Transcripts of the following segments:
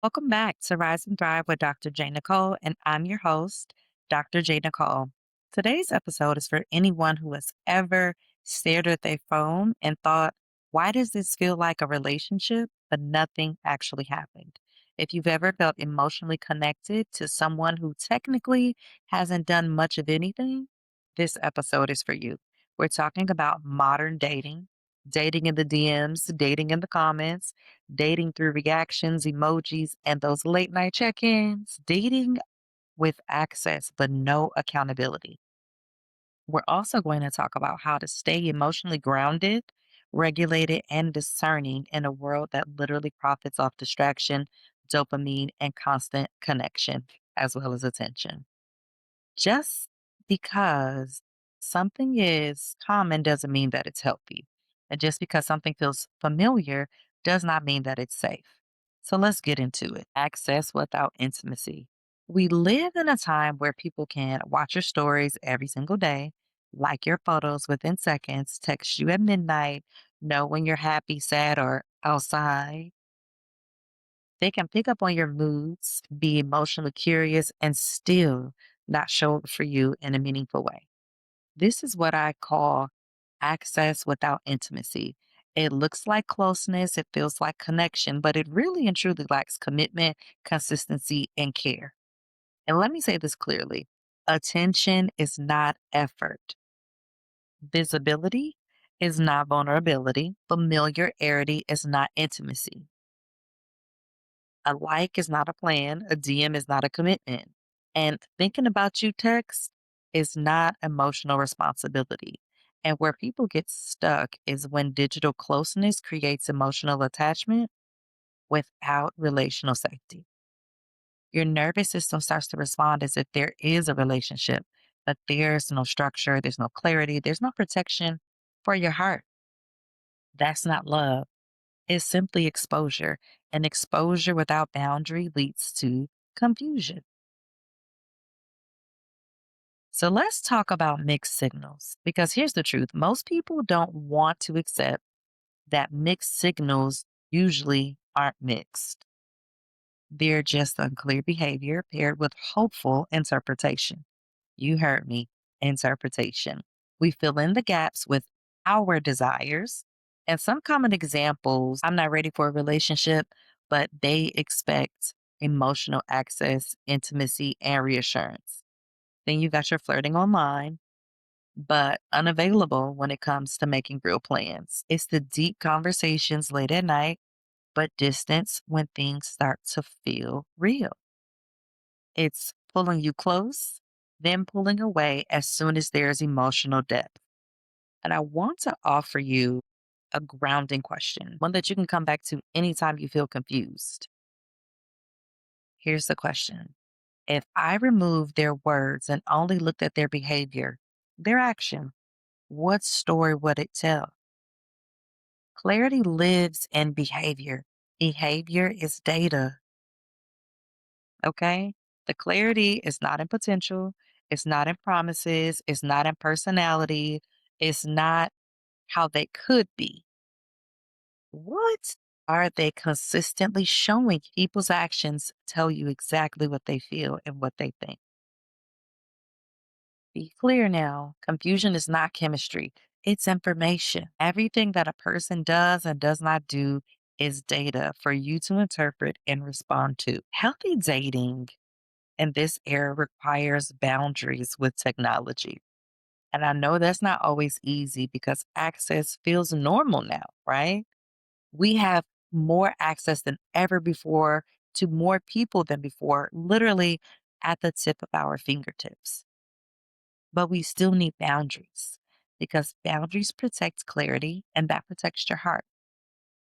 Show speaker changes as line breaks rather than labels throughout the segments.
Welcome back to Rise and Thrive with Dr. J. Nicole, and I'm your host, Dr. J. Nicole. Today's episode is for anyone who has ever stared at their phone and thought, why does this feel like a relationship, but nothing actually happened? If you've ever felt emotionally connected to someone who technically hasn't done much of anything, this episode is for you. We're talking about modern dating, dating in the DMs, dating in the comments, dating through reactions, emojis, and those late night check ins, dating with access but no accountability. We're also going to talk about how to stay emotionally grounded, regulated, and discerning in a world that literally profits off distraction, dopamine, and constant connection, as well as attention. Just because something is common doesn't mean that it's healthy. And just because something feels familiar does not mean that it's safe. So let's get into it. Access without intimacy. We live in a time where people can watch your stories every single day, like your photos within seconds, text you at midnight, know when you're happy, sad, or outside. They can pick up on your moods, be emotionally curious, and still not show up for you in a meaningful way. This is what I call access without intimacy. It looks like closeness, it feels like connection, but it really and truly lacks commitment, consistency, and care. And let me say this clearly: attention is not effort, visibility is not vulnerability, familiarity is not intimacy. A like is not a plan. A DM is not a commitment. And thinking about you text is not emotional responsibility. And where people get stuck is when digital closeness creates emotional attachment without relational safety. Your nervous system starts to respond as if there is a relationship, but there's no structure, there's no clarity, there's no protection for your heart. That's not love. Is simply exposure, and exposure without boundary leads to confusion. So let's talk about mixed signals because here's the truth: most people don't want to accept that mixed signals usually aren't mixed. They're just unclear behavior paired with hopeful interpretation. You heard me, interpretation. We fill in the gaps with our desires. And some common examples: I'm not ready for a relationship, but they expect emotional access, intimacy, and reassurance. Then you got your flirting online, but unavailable when it comes to making real plans. It's the deep conversations late at night, but distance when things start to feel real. It's pulling you close, then pulling away as soon as there's emotional depth. And I want to offer you a grounding question, one that you can come back to anytime you feel confused. Here's the question: if I removed their words and only looked at their behavior, their action, what story would it tell? Clarity lives in behavior. Behavior is data, okay? The clarity is not in potential, it's not in promises, it's not in personality, it's not how they could be. What are they consistently showing? People's actions tell you exactly what they feel and what they think. Be clear now: confusion is not chemistry, it's information. Everything that a person does and does not do is data for you to interpret and respond to. Healthy dating in this era requires boundaries with technology. And I know that's not always easy because access feels normal now, right? We have more access than ever before to more people than before, literally at the tip of our fingertips. But we still need boundaries because boundaries protect clarity and that protects your heart.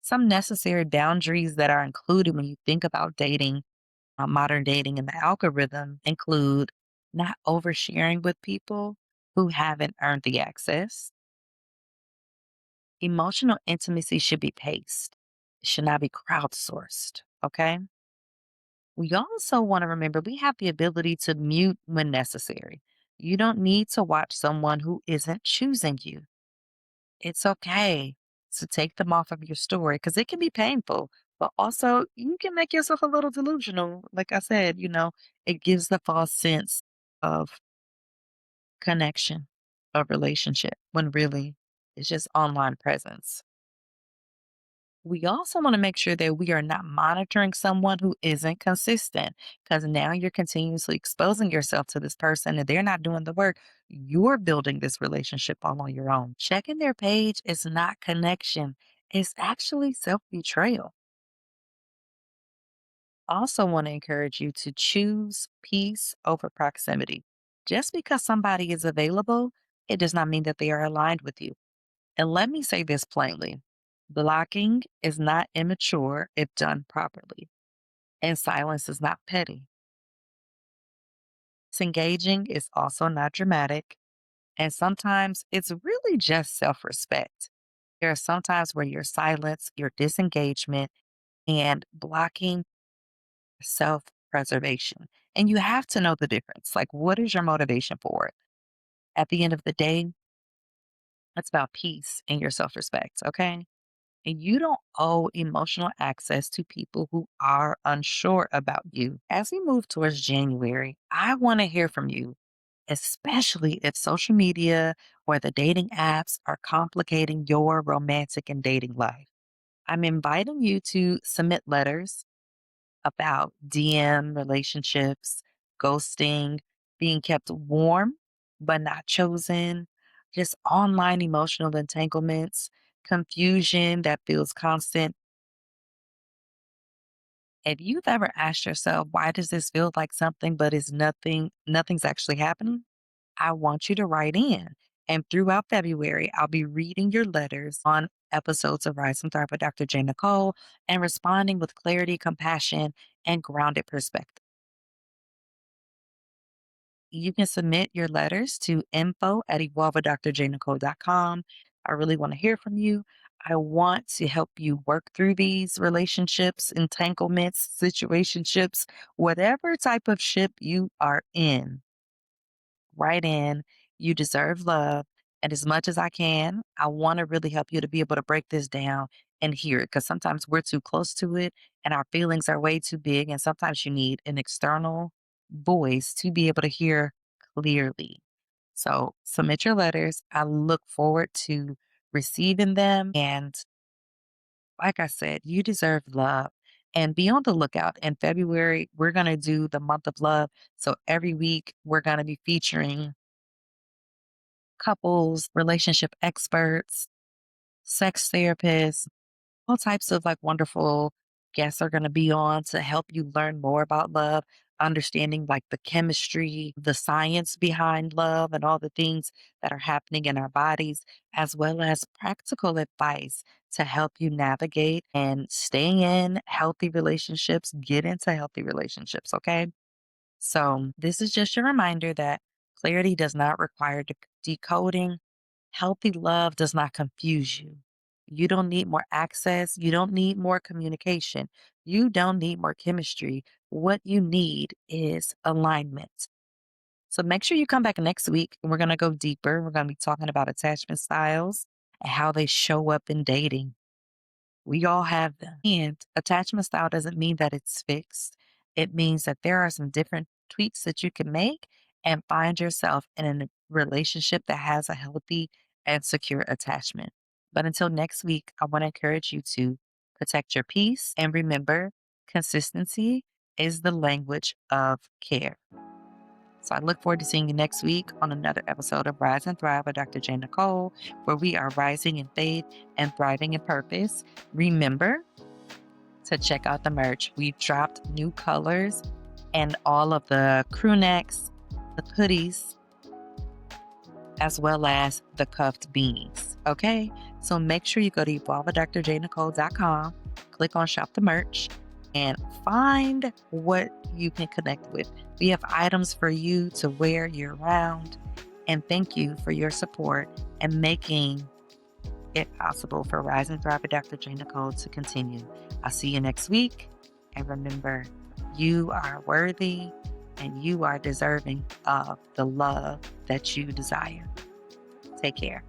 Some necessary boundaries that are included when you think about dating, modern dating, and the algorithm include not oversharing with people who haven't earned the access. Emotional intimacy should be paced, it should not be crowdsourced. Okay. We also want to remember we have the ability to mute when necessary. You don't need to watch someone who isn't choosing you. It's okay to take them off of your story because it can be painful, but also you can make yourself a little delusional. Like I said, it gives the false sense of connection, of relationship, when really it's just online presence. We also want to make sure that we are not monitoring someone who isn't consistent because now you're continuously exposing yourself to this person and they're not doing the work. You're building this relationship all on your own. Checking their page is not connection, it's actually self betrayal. Also, want to encourage you to choose peace over proximity. Just because somebody is available, it does not mean that they are aligned with you. And let me say this plainly, blocking is not immature if done properly, and silence is not petty. Disengaging is also not dramatic, and sometimes it's really just self respect. There are some times where your silence, your disengagement, and blocking self preservation. And you have to know the difference. Like, what is your motivation for it? At the end of the day, it's about peace and your self respect. Okay. And you don't owe emotional access to people who are unsure about you. As we move towards January, I want to hear from you, especially if social media or the dating apps are complicating your romantic and dating life. I'm inviting you to submit letters about DM relationships, ghosting, being kept warm but not chosen, just online emotional entanglements, confusion that feels constant. If you've ever asked yourself, why does this feel like something but is nothing's actually happening? I want you to write in. And throughout February, I'll be reading your letters on episodes of Rise and Thrive with Dr. J. Nicole and responding with clarity, compassion, and grounded perspective. You can submit your letters to info@evolvedrjnicole.com. I really want to hear from you. I want to help you work through these relationships, entanglements, situationships, whatever type of ship you are in. Right in. You deserve love. And as much as I can, I want to really help you to be able to break this down and hear it because sometimes we're too close to it and our feelings are way too big. And sometimes you need an external voice to be able to hear clearly. So submit your letters. I look forward to receiving them. And like I said, you deserve love. And be on the lookout. In February, we're going to do the month of love. So every week, we're going to be featuring couples, relationship experts, sex therapists, all types of like wonderful guests are going to be on to help you learn more about love, understanding like the chemistry, the science behind love, and all the things that are happening in our bodies, as well as practical advice to help you navigate and stay in healthy relationships, get into healthy relationships. Okay. So, this is just a reminder that clarity does not require decoding. Healthy love does not confuse you. You don't need more access. You don't need more communication. You don't need more chemistry. What you need is alignment. So, make sure you come back next week and we're going to go deeper. We're going to be talking about attachment styles and how they show up in dating. We all have them. And attachment style doesn't mean that it's fixed. It means that there are some different tweaks that you can make and find yourself in a relationship that has a healthy and secure attachment. But until next week, I want to encourage you to protect your peace and remember consistency is the language of care. So I look forward to seeing you next week on another episode of Rise and Thrive with Dr. J. Nicole, where we are rising in faith and thriving in purpose. Remember to check out the merch. We've dropped new colors and all of the crew necks, the hoodies, as well as the cuffed beanies. Okay? So make sure you go to evolvedrjnicole.com, click on shop the merch, and find what you can connect with. We have items for you to wear year round. And thank you for your support and making it possible for Rise and Thrive with Dr. J. Nicole to continue. I'll see you next week. And remember, you are worthy and you are deserving of the love that you desire. Take care.